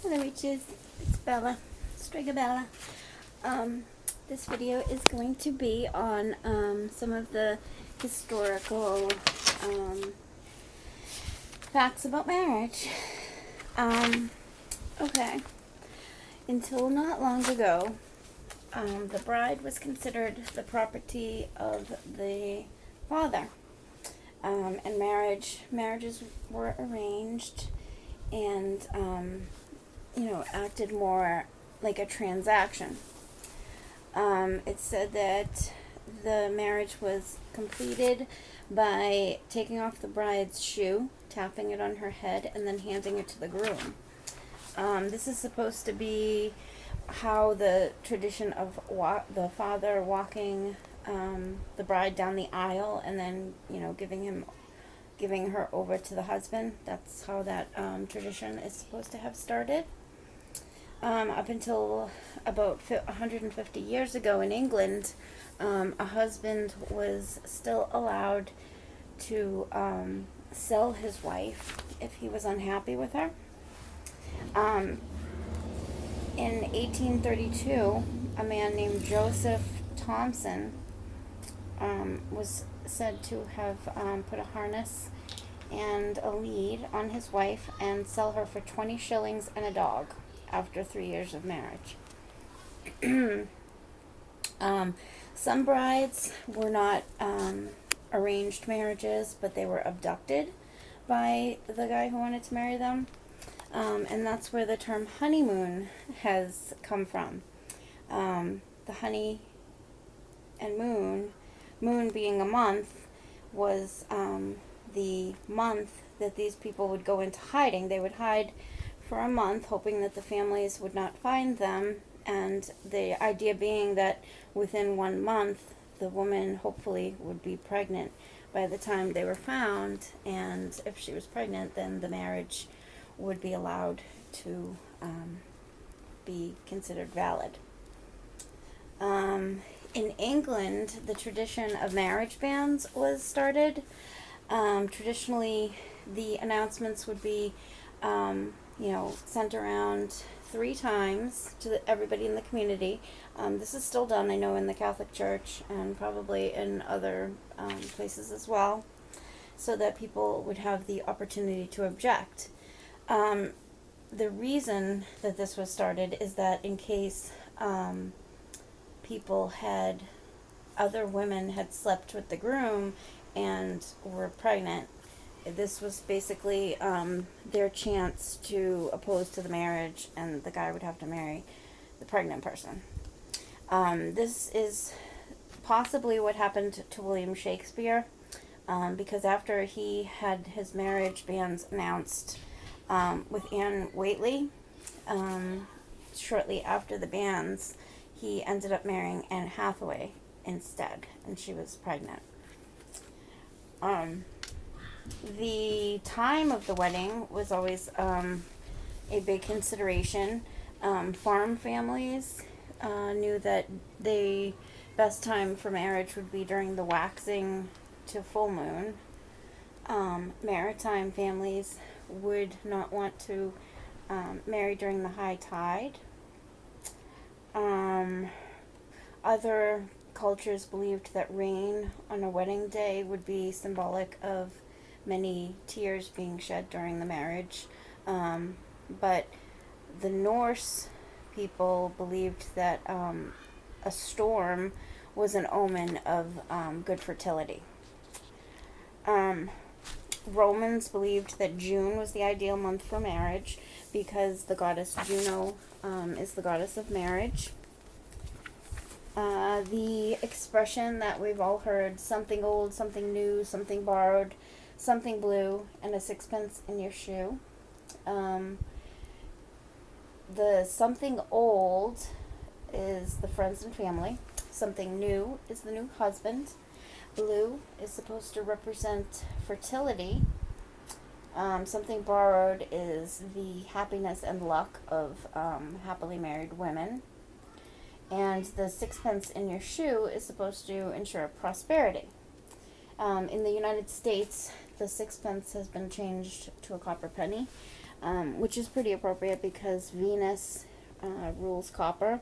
Hello witches, it's Bella, Strigabella. This video is going to be on some of the historical facts about marriage. Okay, until not long ago, the bride was considered the property of the father, and marriages were arranged and acted more like a transaction. It said that the marriage was completed by taking off the bride's shoe, tapping it on her head, and then handing it to the groom. This is supposed to be how the tradition of the father walking the bride down the aisle and then, giving her over to the husband. That's how that tradition is supposed to have started. Up until about 150 years ago in England, a husband was still allowed to sell his wife if he was unhappy with her. In 1832, a man named Joseph Thompson was said to have put a harness and a lead on his wife and sell her for 20 shillings and a dog after 3 years of marriage. Some brides were not arranged marriages, but they were abducted by the guy who wanted to marry them. And that's where the term honeymoon has come from. The honey and moon being a month, was the month that these people would go into hiding. They would hide for a month, hoping that the families would not find them, and the idea being that within 1 month, the woman hopefully would be pregnant by the time they were found, and if she was pregnant, then the marriage would be allowed to be considered valid. In England, the tradition of marriage banns was started. Traditionally, the announcements would be, sent around 3 times to everybody in the community. This is still done, I know, in the Catholic Church and probably in other places as well, so that people would have the opportunity to object. The reason that this was started is that in case other women had slept with the groom and were pregnant, this was basically their chance to oppose to the marriage, and the guy would have to marry the pregnant person. This is possibly what happened to William Shakespeare, because after he had his marriage bans announced with Anne Whateley, shortly after the bans, he ended up marrying Anne Hathaway instead, and she was pregnant. The time of the wedding was always a big consideration. Farm families knew that the best time for marriage would be during the waxing to full moon. Maritime families would not want to marry during the high tide. Other cultures believed that rain on a wedding day would be symbolic of many tears being shed during the marriage. But the Norse people believed that a storm was an omen of good fertility. Romans believed that June was the ideal month for marriage because the goddess Juno is the goddess of marriage. The expression that we've all heard, something old, something new, something borrowed, something blue, and a sixpence in your shoe. The something old is the friends and family. Something new is the new husband. Blue is supposed to represent fertility. Something borrowed is the happiness and luck of happily married women. And the sixpence in your shoe is supposed to ensure prosperity. In the United States, the sixpence has been changed to a copper penny. which is pretty appropriate because Venus rules copper,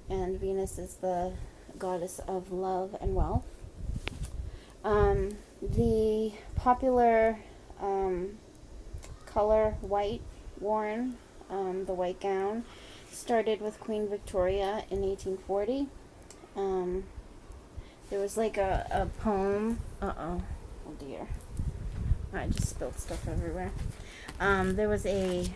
and Venus is the goddess of love and wealth. The popular color white worn, the white gown, started with Queen Victoria in 1840. There was like a poem. Oh dear. I just spilled stuff everywhere. There was a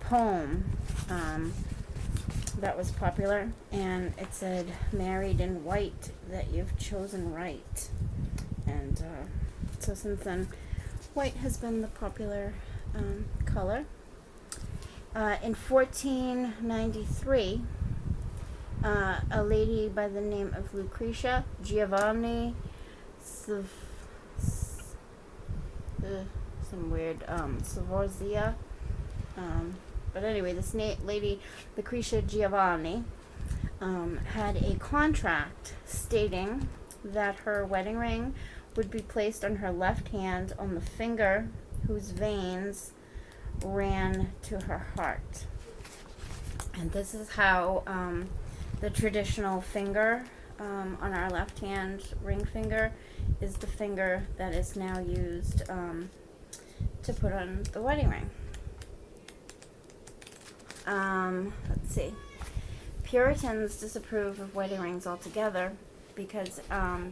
poem that was popular, and it said, "Married in white, that you've chosen right." And so since then, white has been the popular color. In 1493, a lady by the name of Lucretia Giovanni, some weird Savorzia. But anyway, this lady, Lucretia Giovanni, had a contract stating that her wedding ring would be placed on her left hand on the finger whose veins ran to her heart. And this is how the traditional finger on our left hand, ring finger, is the finger that is now used to put on the wedding ring. Let's see. Puritans disapprove of wedding rings altogether because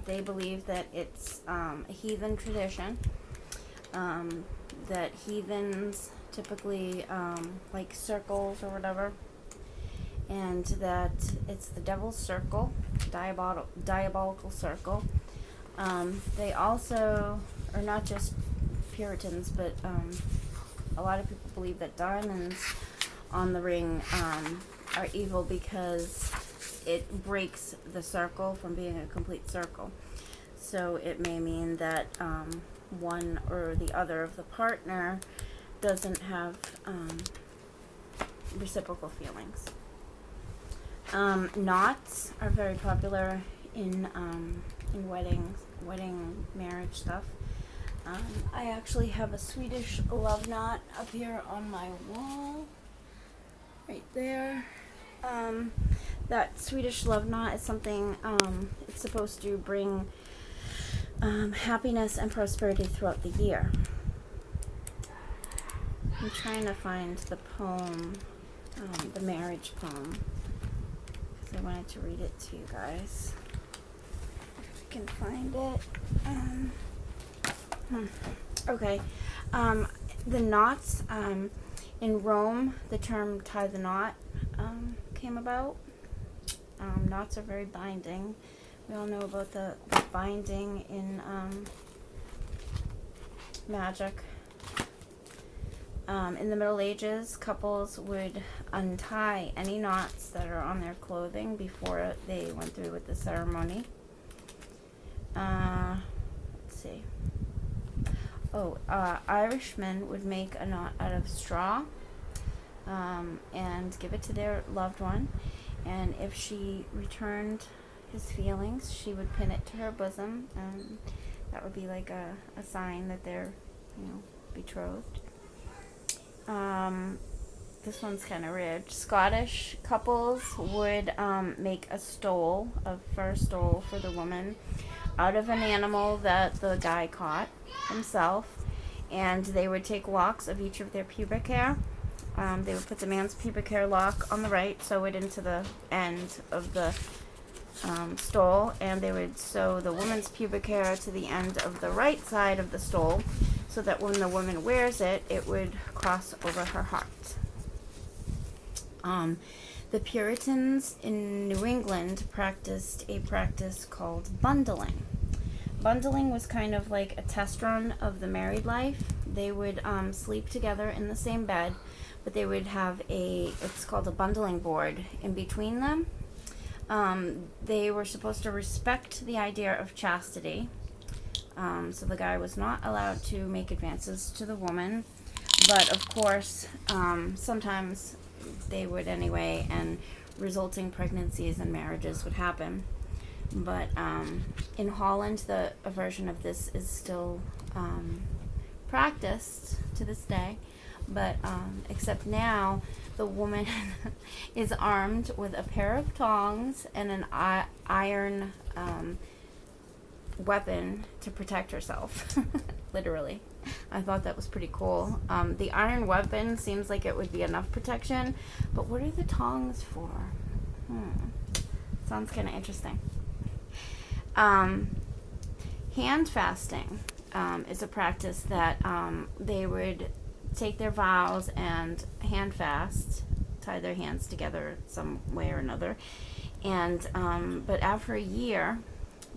they believe that it's a heathen tradition, that heathens typically like circles or whatever, and that it's the devil's circle, diabolical circle. They also are not just Puritans, but a lot of people believe that diamonds on the ring are evil because it breaks the circle from being a complete circle. So it may mean that one or the other of the partner doesn't have reciprocal feelings. Knots are very popular in wedding marriage stuff. I actually have a Swedish love knot up here on my wall, right there. That Swedish love knot is something, it's supposed to bring happiness and prosperity throughout the year. I'm trying to find the poem, the marriage poem, because I wanted to read it to you guys. If I can find it. Okay. The knots, in Rome, the term tie the knot came about. Knots are very binding. We all know about the binding in magic. In the Middle Ages, couples would untie any knots that are on their clothing before they went through with the ceremony. Let's see. Irishmen would make a knot out of straw and give it to their loved one, and if she returned his feelings, she would pin it to her bosom, and that would be like a sign that they're, betrothed. This one's kind of weird. Scottish couples would make a fur stole for the woman out of an animal that the guy caught himself, and they would take locks of each of their pubic hair. They would put the man's pubic hair lock on the right, sew it into the end of the stole, and they would sew the woman's pubic hair to the end of the right side of the stole, so that when the woman wears it, it would cross over her heart. The Puritans in New England practiced a practice called bundling. Bundling was kind of like a test run of the married life. They would sleep together in the same bed, but they would have it's called a bundling board in between them. They were supposed to respect the idea of chastity. So the guy was not allowed to make advances to the woman, but of course, sometimes they would anyway, and resulting pregnancies and marriages would happen. But in Holland, a version of this is still practiced to this day. But except now the woman is armed with a pair of tongs and an iron weapon to protect herself. Literally. I thought that was pretty cool. The iron weapon seems like it would be enough protection, but what are the tongs for? Sounds kind of interesting. Hand fasting is a practice that they would take their vows and hand fast, tie their hands together some way or another, and but after a year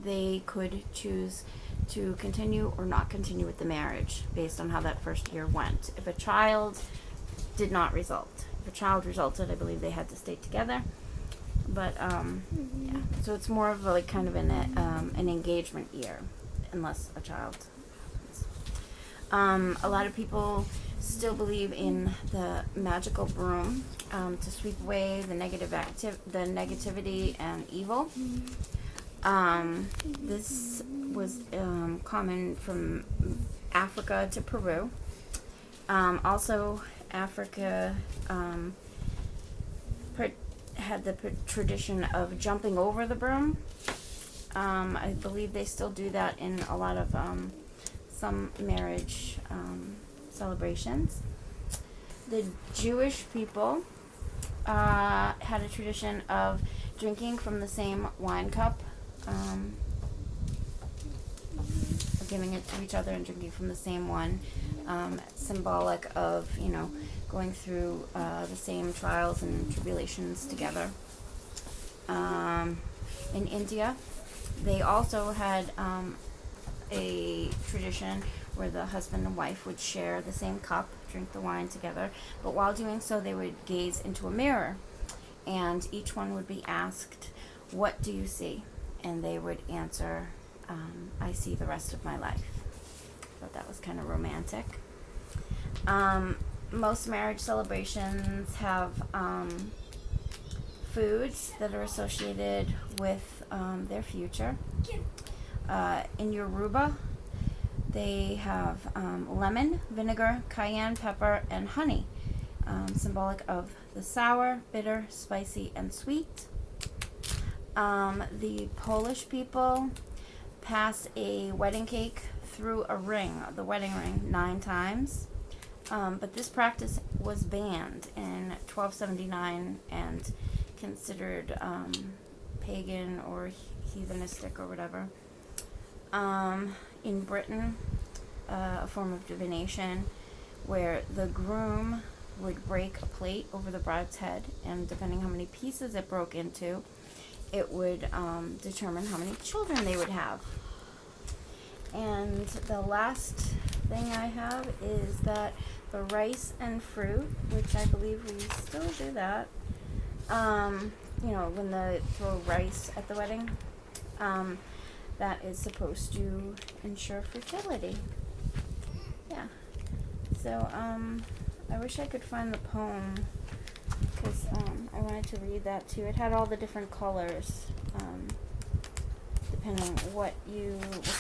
they could choose to continue or not continue with the marriage based on how that first year went. If a child did not result, if a child resulted, I believe they had to stay together. But yeah, so it's more of a, like kind of an engagement year, unless a child happens. A lot of people still believe in the magical broom to sweep away the negativity and evil. This was common from Africa to Peru. Also, Africa had the tradition of jumping over the broom. I believe they still do that in a lot of some marriage celebrations. The Jewish people had a tradition of drinking from the same wine cup, giving it to each other and drinking from the same one, symbolic of, going through the same trials and tribulations together. In India, they also had a tradition where the husband and wife would share the same cup, drink the wine together, but while doing so they would gaze into a mirror, and each one would be asked, "What do you see?" And they would answer, "I see the rest of my life." Thought that was kind of romantic. Most marriage celebrations have foods that are associated with their future. In Yoruba, they have lemon, vinegar, cayenne pepper, and honey, symbolic of the sour, bitter, spicy, and sweet. The Polish people pass a wedding cake through a ring, the wedding ring, 9 times. But this practice was banned in 1279 and considered pagan or heathenistic or whatever. In Britain, a form of divination where the groom would break a plate over the bride's head, and depending how many pieces it broke into, it would determine how many children they would have. And the last thing I have is that the rice and fruit, which I believe we still do that, when they throw rice at the wedding, that is supposed to ensure fertility. Yeah. So, I wish I could find the poem, because I wanted to read that too. It had all the different colors, depending on what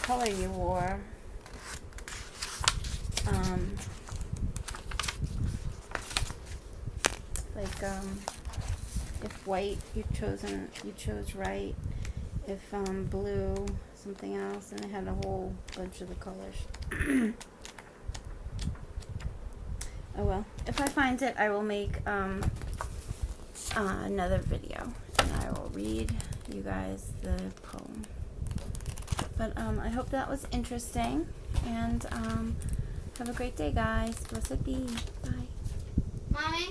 color you wore. If white, you chose right. If blue, something else, and it had a whole bunch of the colors. Oh well, if I find it, I will make another video, and I will read you guys the poem. But I hope that was interesting, and have a great day, guys. Blessed be. Bye. Mommy?